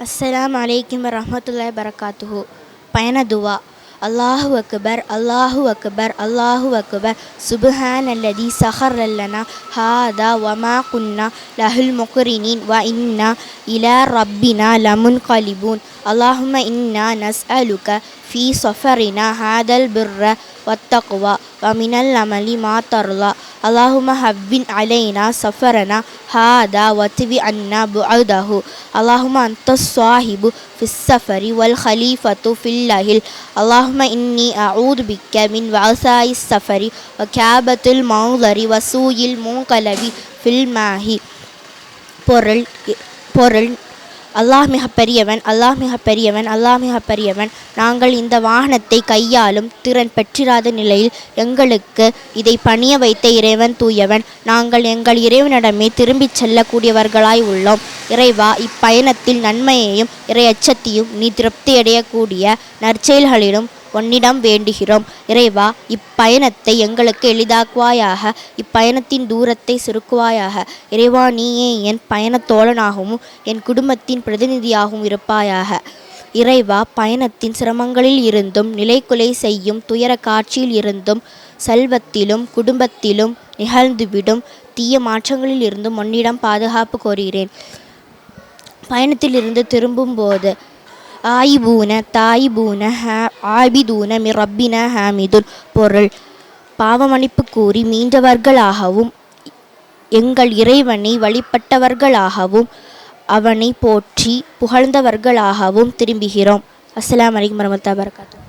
அஸ்ஸலாமு அலைக்கும் வரஹ்மத்துல்லாஹி வரகாத்துஹு. பயண துவா. அல்லாஹு அக்பர் அல்லாஹு அக்பர் அல்லாஹு அக்பர் சுப்ஹானல்லதி சஹர்லனா ஹாதா வமா குன்னா லஹுல் முக்ரினீன் வ இன்னா இலா ரப்பினா லமுன்கலிபூன். அல்லாஹும்ம இன்னா நஸ்அலுக ஃபீ சஃபரினா ஹாதல் பிர்ர வத்தக்வா வ மினல் அமலி மா தர்லா. அல்லாஹும்ம ஹவ்வின் அலைனா சஃபரனா ஹாதா வத்வி அன்னா புஅதஹு. அல்லாஹும்ம அன்தஸ் ஸாஹிபு ஃபிஸ் ஸஃபரி வல் ஹலீஃபத்து ஃபில் அஹில். அல்லாஹும்ம இன்னி அஊது பிக்க மின் வஅஸாயிஸ் ஸஃபரி வ கஆபத்துல் மௌதரி வ சூயில் முன்கலபி ஃபில் மாஹி. பொருள் அல்லாஹ் மிகப் பெரியவன், அல்லாஹ் மிகப் பெரியவன், அல்லாஹ் மிகப் பெரியவன். நாங்கள் இந்த வாகனத்தை கையாளும் திறன் பெற்றிராத நிலையில் எங்களுக்கு இதை பணிய வைத்த இறைவன் தூயவன். நாங்கள் எங்கள் இறைவனிடமே திரும்பிச் செல்லக்கூடியவர்களாய் உள்ளோம். இறைவா, இப்பயணத்தில் நன்மையையும் இறை அச்சத்தையும் நீ திருப்தியடையக்கூடிய நற்செயல்களிலும் உன்னிடம் வேண்டுகிறோம். இறைவா, இப்பயணத்தை எங்களுக்கு எளிதாக்குவாயாக, இப்பயணத்தின் தூரத்தை சுருக்குவாயாக. இறைவா, நீயே என் பயணத் தோழனாகவும் என் குடும்பத்தின் பிரதிநிதியாகவும் இருப்பாயாக. இறைவா, பயணத்தின் சிரமங்களில் இருந்தும் நிலைகுலை செய்யும் துயர காட்சியில் இருந்தும் செல்வத்திலும் குடும்பத்திலும் நிகழ்ந்துவிடும் தீய மாற்றங்களில் இருந்தும் உன்னிடம் பாதுகாப்பு கோருகிறேன். பயணத்திலிருந்து திரும்பும்போது ஆயிபூன தாயிபூன ஆபிதூன மிர் ரப்பின ஹாமிதுன். பொருள் பாவமன்னிப்பு கூறி மீண்டவர்களாகவும் எங்கள் இறைவனை வழிபட்டவர்களாகவும் அவனை போற்றி புகழ்ந்தவர்களாகவும் திரும்புகிறோம். அஸ்ஸலாமு அலைக்கும் வரஹ்மத்துல்லாஹி வபரகாத்துஹு.